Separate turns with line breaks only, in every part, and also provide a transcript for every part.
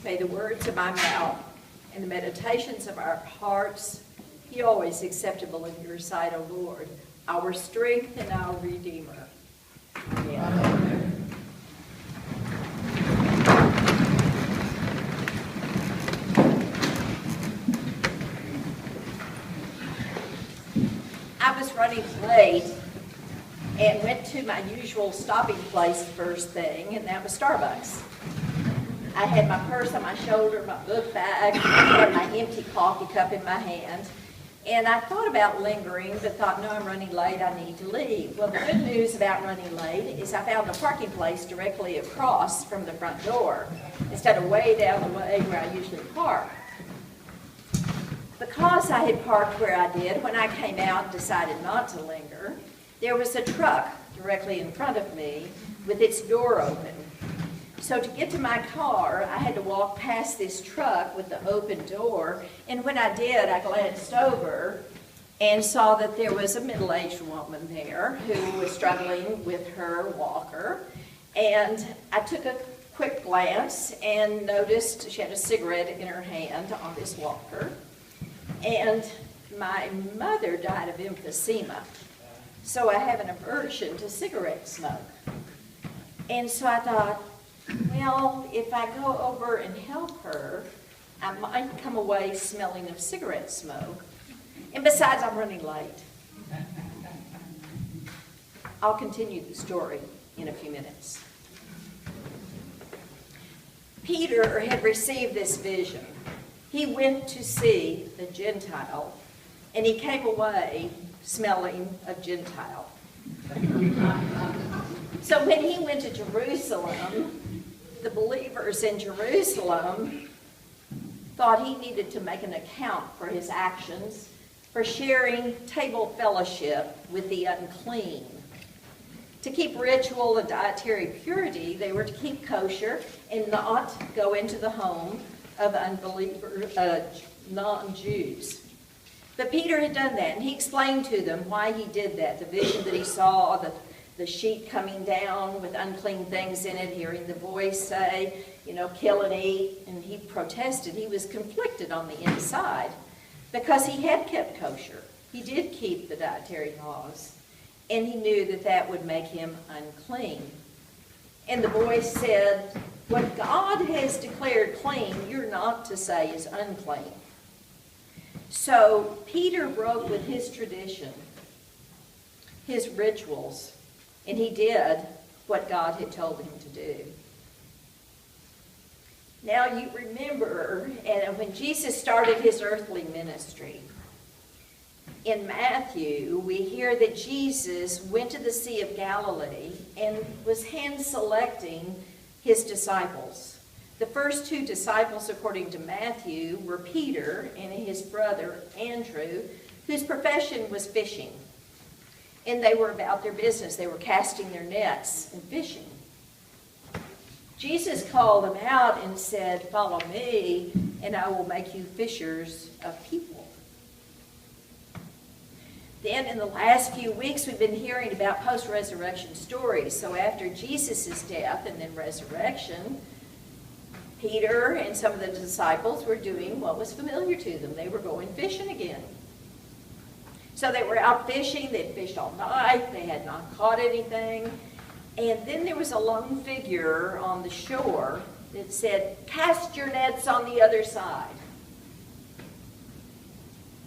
May the words of my mouth and the meditations of our hearts be always acceptable in your sight, O Lord, our strength and our Redeemer. Amen. I was running late and went to my usual stopping place first thing, and that was Starbucks. I had my purse on my shoulder, my book bag, and my empty coffee cup in my hand. And I thought about lingering, but thought, no, I'm running late, I need to leave. Well, the good news about running late is I found a parking place directly across from the front door, instead of way down the way where I usually park. Because I had parked where I did, when I came out and decided not to linger, there was a truck directly in front of me with its door open. So to get to my car, I had to walk past this truck with the open door, and when I did, I glanced over and saw that there was a middle-aged woman there who was struggling with her walker, and I took a quick glance and noticed she had a cigarette in her hand on this walker, and my mother died of emphysema, so I have an aversion to cigarette smoke. And so I thought, well, if I go over and help her, I might come away smelling of cigarette smoke. And besides, I'm running late. I'll continue the story in a few minutes. Peter had received this vision. He went to see the Gentile, and he came away smelling of Gentile. So when he went to Jerusalem, the believers in Jerusalem thought he needed to make an account for his actions, for sharing table fellowship with the unclean. To keep ritual and dietary purity, they were to keep kosher and not go into the home of non-Jews. But Peter had done that, and he explained to them why he did that, the vision that he saw, the sheet coming down with unclean things in it, hearing the voice say, kill and eat. And he protested. He was conflicted on the inside because he had kept kosher. He did keep the dietary laws, and he knew that that would make him unclean. And the voice said, what God has declared clean, you're not to say is unclean. So Peter broke with his tradition, his rituals, and he did what God had told him to do. Now you remember, and when Jesus started his earthly ministry, in Matthew, we hear that Jesus went to the Sea of Galilee and was hand-selecting his disciples. The first two disciples, according to Matthew, were Peter and his brother Andrew, whose profession was fishing. And they were about their business. They were casting their nets and fishing. Jesus called them out and said, follow me, and I will make you fishers of people. Then in the last few weeks, we've been hearing about post-resurrection stories. So after Jesus' death and then resurrection, Peter and some of the disciples were doing what was familiar to them. They were going fishing again. So they were out fishing. They'd fished all night. They had not caught anything. And then there was a lone figure on the shore that said, cast your nets on the other side.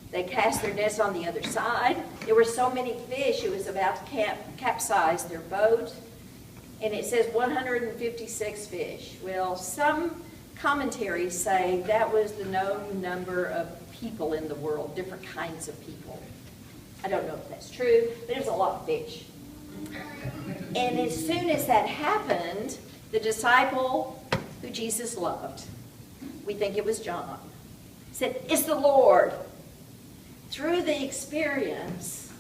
They cast their nets on the other side. There were so many fish, it was about to capsize their boat. And it says 156 fish. Well, some commentaries say that was the known number of people in the world, different kinds of people. I don't know if that's true, but there's a lot of fish. And as soon as that happened, the disciple who Jesus loved, we think it was John, said, it's the Lord. Through the experience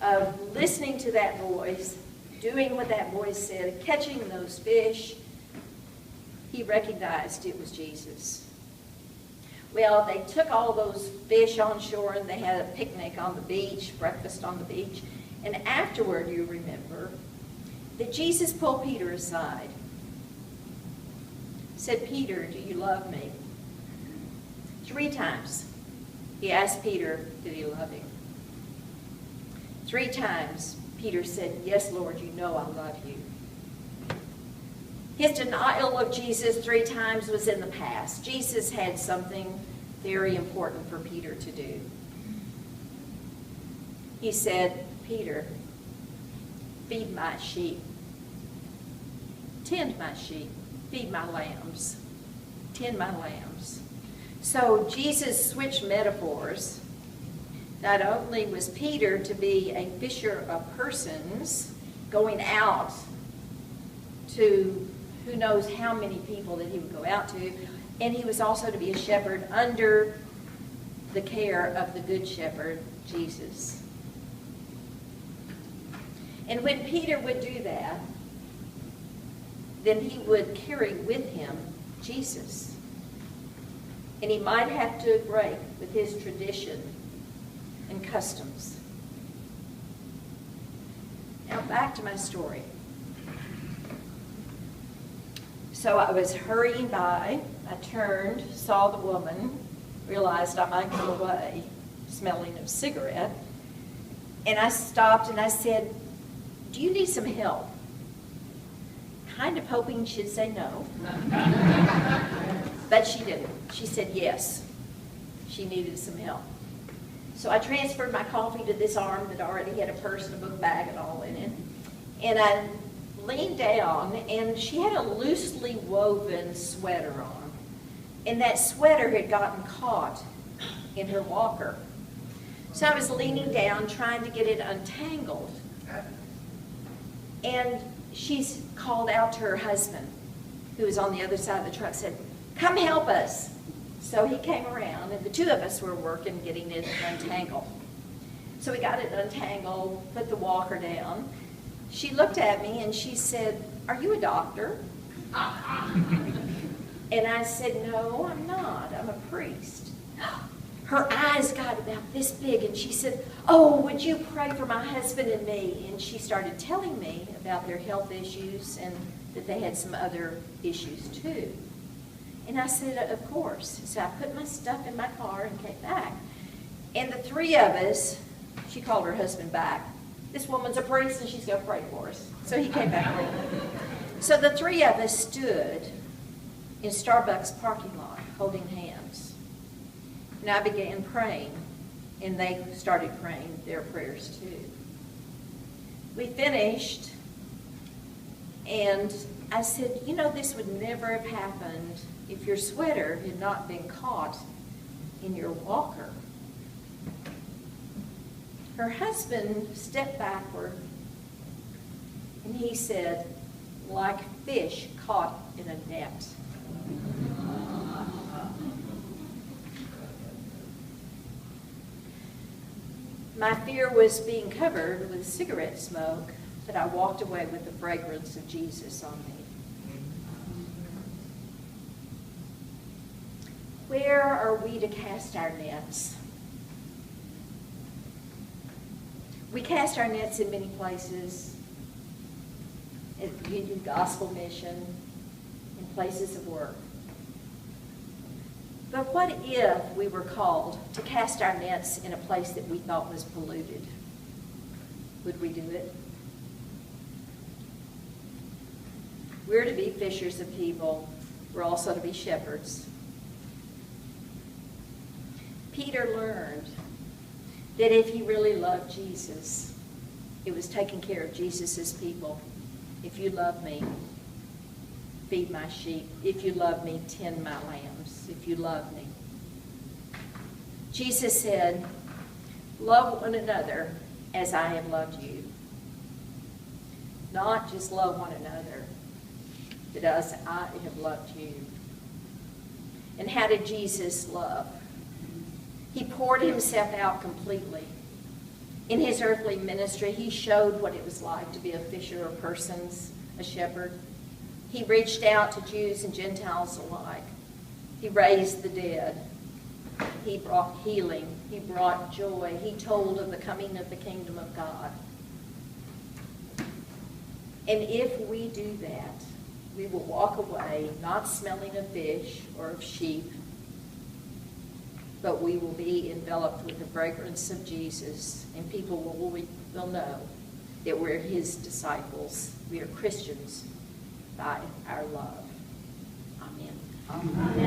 of listening to that voice, doing what that voice said, catching those fish, he recognized it was Jesus. Well, they took all those fish on shore and they had a picnic on the beach, breakfast on the beach. And afterward, you remember, that Jesus pulled Peter aside. said, Peter, do you love me? 3 times he asked Peter, did he love him? 3 times Peter said, yes, Lord, you know I love you. His denial of Jesus 3 times was in the past. Jesus had something very important for Peter to do. He said, Peter, feed my sheep. Tend my sheep. Feed my lambs. Tend my lambs. So Jesus switched metaphors. Not only was Peter to be a fisher of persons, going out to who knows how many people that he would go out to, and he was also to be a shepherd under the care of the good shepherd, Jesus. And when Peter would do that, then he would carry with him Jesus. And he might have to break with his tradition and customs. Now back to my story. So I was hurrying by. I turned, saw the woman, realized I might go away, smelling of cigarette. And I stopped and I said, do you need some help? Kind of hoping she'd say no. But she didn't. She said yes. She needed some help. So I transferred my coffee to this arm that already had a purse and a book bag and all in it. And I leaned down, and she had a loosely woven sweater on. And that sweater had gotten caught in her walker. So I was leaning down, trying to get it untangled. And she called out to her husband, who was on the other side of the truck, said, come help us. So he came around, and the 2 of us were working, getting it untangled. So we got it untangled, put the walker down. She looked at me and she said, are you a doctor? And I said, no, I'm not. I'm a priest. Her eyes got about this big, and she said, oh, would you pray for my husband and me? And she started telling me about their health issues and that they had some other issues too. And I said, of course. So I put my stuff in my car and came back. And the 3 of us, she called her husband back. This woman's a priest and she's going to pray for us. So he came back later. So the 3 of us stood in Starbucks parking lot holding hands. And I began praying, and they started praying their prayers too. We finished, and I said, you know, this would never have happened if your sweater had not been caught in your walker. Her husband stepped backward, and he said, like fish caught in a net. My fear was being covered with cigarette smoke, but I walked away with the fragrance of Jesus on me. Where are we to cast our nets? We cast our nets in many places, at Union Gospel Mission, in places of work. But what if we were called to cast our nets in a place that we thought was polluted? Would we do it? We're to be fishers of people. We're also to be shepherds. Peter learned that if he really loved Jesus, it was taking care of Jesus' people. If you love me, feed my sheep. If you love me, tend my lambs. If you love me. Jesus said, love one another as I have loved you. Not just love one another, but as I have loved you. And how did Jesus love? He poured himself out completely. In his earthly ministry, he showed what it was like to be a fisher of persons, a shepherd. He reached out to Jews and Gentiles alike. He raised the dead. He brought healing. He brought joy. He told of the coming of the kingdom of God. And if we do that, we will walk away not smelling of fish or of sheep, but we will be enveloped with the fragrance of Jesus, and people will know that we're his disciples. We are Christians by our love. Amen.
Amen.